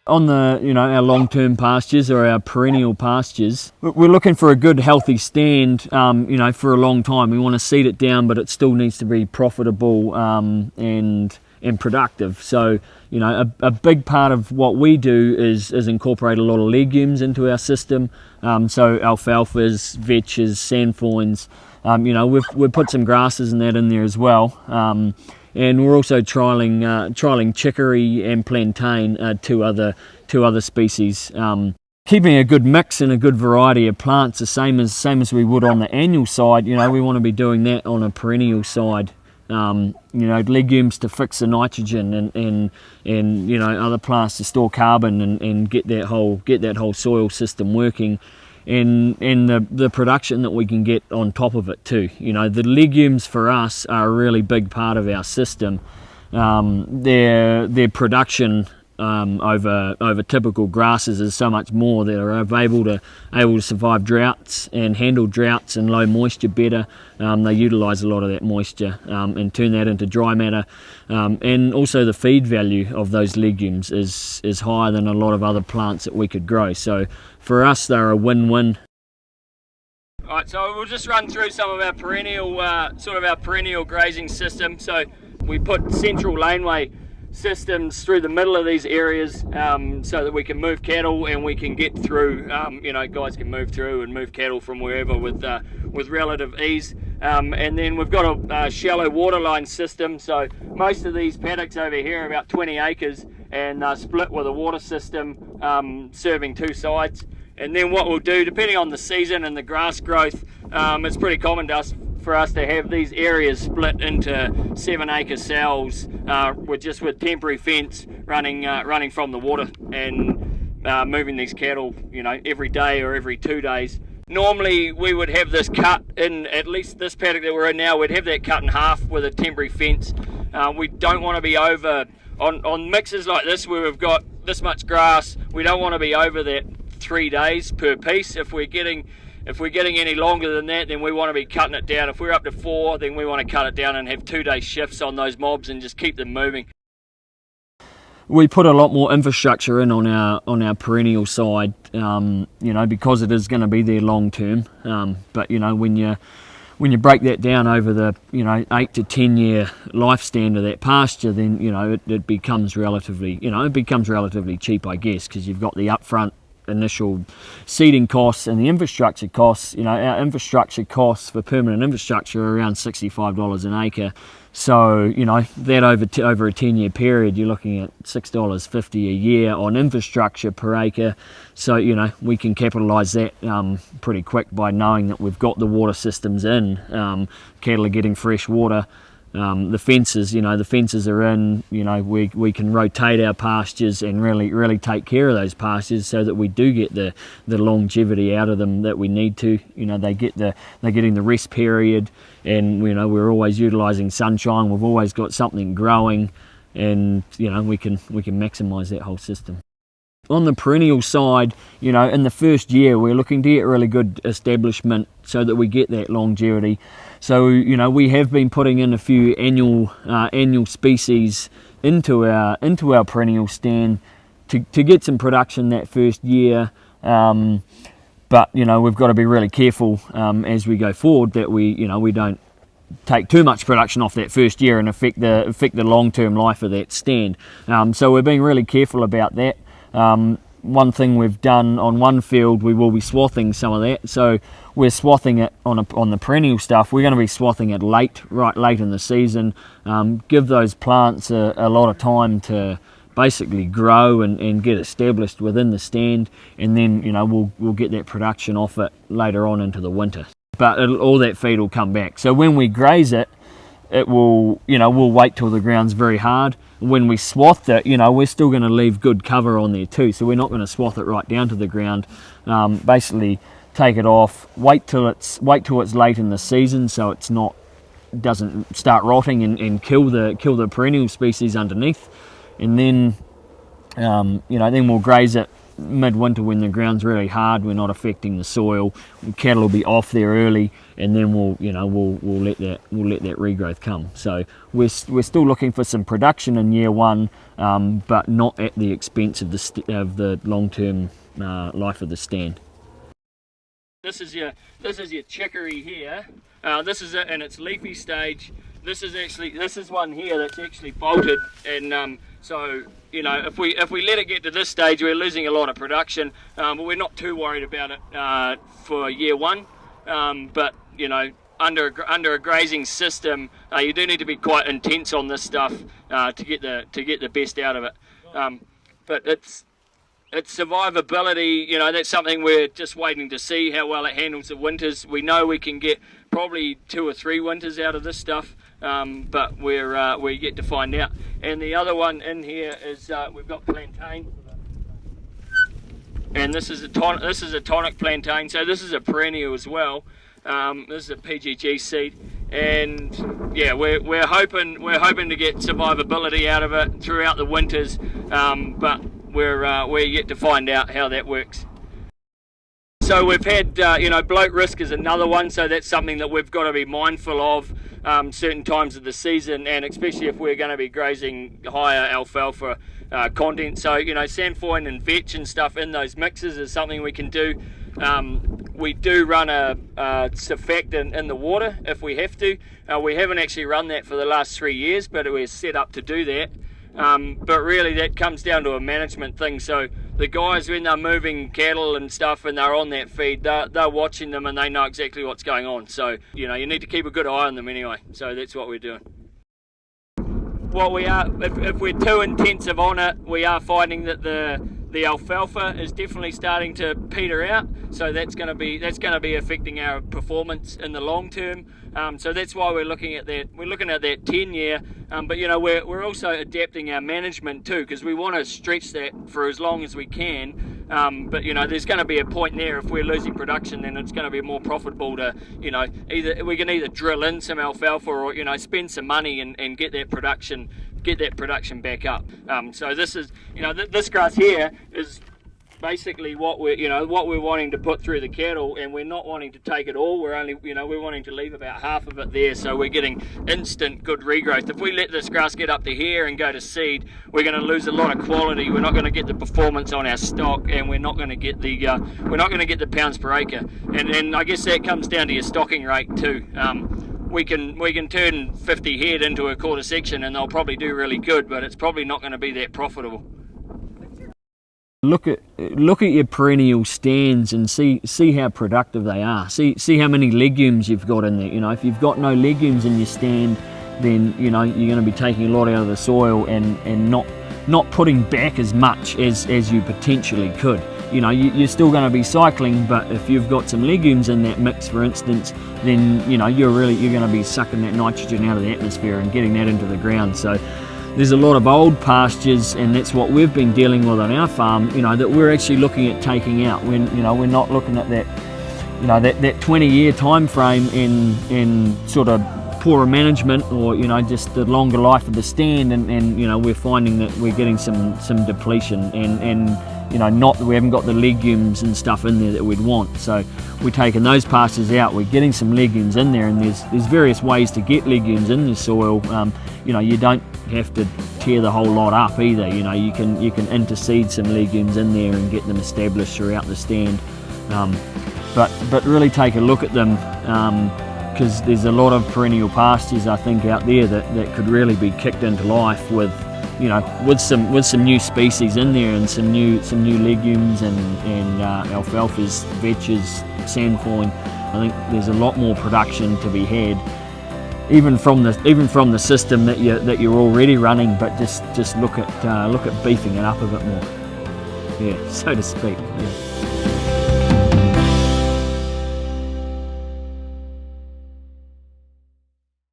On the, our long-term pastures or our perennial pastures, we're looking for a good healthy stand, for a long time. We want to seed it down, but it still needs to be profitable and productive. So, a big part of what we do is incorporate a lot of legumes into our system. So alfalfas, vetches, sandfoins. We've put some grasses and that in there as well. And we're also trialing chicory and plantain, two other species. Keeping a good mix and a good variety of plants, the same as we would on the annual side. We want to be doing that on a perennial side. Legumes to fix the nitrogen and other plants to store carbon and get that whole soil system working. And the production that we can get on top of it too. The legumes for us are a really big part of our system. Their production over typical grasses is so much more. They're able to survive droughts and handle droughts and low moisture better. They utilise a lot of that moisture and turn that into dry matter. And also the feed value of those legumes is higher than a lot of other plants that we could grow. So for us, they're a win-win. Alright, so we'll just run through some of our perennial grazing system. So we put central laneway systems through the middle of these areas so that we can move cattle and we can get through, guys can move through and move cattle from wherever with relative ease. And then we've got a shallow waterline system. So most of these paddocks over here are about 20 acres and split with a water system serving two sides. And then what we'll do, depending on the season and the grass growth, it's pretty common for us to have these areas split into 7 acre cells with temporary fence running from the water and moving these cattle, every day or every 2 days. Normally we would have this cut in, at least this paddock that we're in now, we'd have that cut in half with a temporary fence. We don't want to be over, on mixes like this where we've got this much grass, we don't want to be over that 3 days per piece. If we're getting any longer than that, then we want to be cutting it down. If we're up to 4, then we want to cut it down and have 2-day shifts on those mobs and just keep them moving. We put a lot more infrastructure in on our perennial side, because it is going to be there long term. But when you break that down over the 8 to 10 year lifespan of that pasture, then it becomes relatively cheap, I guess, because you've got the upfront initial seeding costs and the infrastructure costs. Our infrastructure costs for permanent infrastructure are around $65 an acre. So that over a 10-year period, you're looking at $6.50 a year on infrastructure per acre. So we can capitalise that pretty quick by knowing that we've got the water systems in. Cattle are getting fresh water. The fences are in. We can rotate our pastures and really take care of those pastures so that we do get the longevity out of them that we need to. They're getting the rest period, and we're always utilising sunshine. We've always got something growing, and we can maximise that whole system. On the perennial side, in the first year, we're looking to get really good establishment so that we get that longevity. So, we have been putting in a few annual species into our perennial stand to get some production that first year. But we've got to be really careful as we go forward that we don't take too much production off that first year and affect the long-term life of that stand. So we're being really careful about that. One thing we've done on one field, we will be swathing some of that. So we're swathing it on the perennial stuff. We're going to be swathing it right late in the season. Give those plants a lot of time to basically grow and get established within the stand, and then we'll get that production off it later on into the winter. But all that feed will come back. So when we graze it, we'll wait till the ground's very hard. When we swath it, we're still going to leave good cover on there too. So we're not going to swath it right down to the ground. Basically, take it off. Wait till it's late in the season, so it's doesn't start rotting and kill the perennial species underneath. And then then we'll graze it midwinter when the ground's really hard, we're not affecting the soil. Cattle will be off there early, and then we'll let that regrowth come. So we're still looking for some production in year one, but not at the expense of the long-term life of the stand. This is your chicory here. This is it in its leafy stage. This is one here that's actually bolted, and so if we let it get to this stage, we're losing a lot of production, but we're not too worried about it for year one. But under a grazing system, you do need to be quite intense on this stuff to get the best out of it. But its survivability, that's something we're just waiting to see how well it handles the winters. We know we can get probably 2 or 3 winters out of this stuff, but we're yet to find out. And the other one in here is we've got plantain, and this is a tonic plantain. So this is a perennial as well. This is a PGG seed, and yeah, we're hoping to get survivability out of it throughout the winters, but we're yet to find out how that works. So we've had, bloat risk is another one, so that's something that we've got to be mindful of certain times of the season, and especially if we're going to be grazing higher alfalfa content. So, sandfoin and vetch and stuff in those mixes is something we can do. We do run a surfactant in the water if we have to. We haven't actually run that for the last 3 years, but we're set up to do that. But really that comes down to a management thing. So the guys, when they're moving cattle and stuff and they're on that feed, they're watching them and they know exactly what's going on. So, you need to keep a good eye on them anyway. So that's what we're doing. What we are, if we're too intensive on it, we are finding that the alfalfa is definitely starting to peter out. So that's going to be affecting our performance in the long term. So that's why we're looking at that. We're looking at that 10-year, but we're also adapting our management too, because we want to stretch that for as long as we can. But there's going to be a point there if we're losing production, then it's going to be more profitable to we can either drill in some alfalfa or spend some money and get that production back up. So this is this grass here is basically what we're wanting to put through the cattle, and we're not wanting to take it all. We're wanting to leave about half of it there, so we're getting instant good regrowth. If we let this grass get up to here and go to seed, we're going to lose a lot of quality. We're not going to get the performance on our stock, and we're not going to get the pounds per acre. And I guess that comes down to your stocking rate too. We can turn 50 head into a quarter section and they'll probably do really good, but it's probably not going to be that profitable. Look at your perennial stands and see how productive they are. See how many legumes you've got in there. If you've got no legumes in your stand, then you're going to be taking a lot out of the soil and not putting back as much as you potentially could. You're still going to be cycling, but if you've got some legumes in that mix, for instance, then you're going to be sucking that nitrogen out of the atmosphere and getting that into the ground. So there's a lot of old pastures, and that's what we've been dealing with on our farm. That we're actually looking at taking out. When we're not looking at that, that 20-year time frame in sort of poorer management, or just the longer life of the stand, and we're finding that we're getting some depletion and not that we haven't got the legumes and stuff in there that we'd want. So we're taking those pastures out, we're getting some legumes in there, and there's various ways to get legumes in the soil. You don't have to tear the whole lot up either. You can interseed some legumes in there and get them established throughout the stand. But really take a look at them, because there's a lot of perennial pastures I think out there that could really be kicked into life with some new species in there, and some new legumes and alfalfas, vetches, sandfoin. I think there's a lot more production to be had, even from the system that you're already running. But just look at beefing it up a bit more, so to speak. Yeah.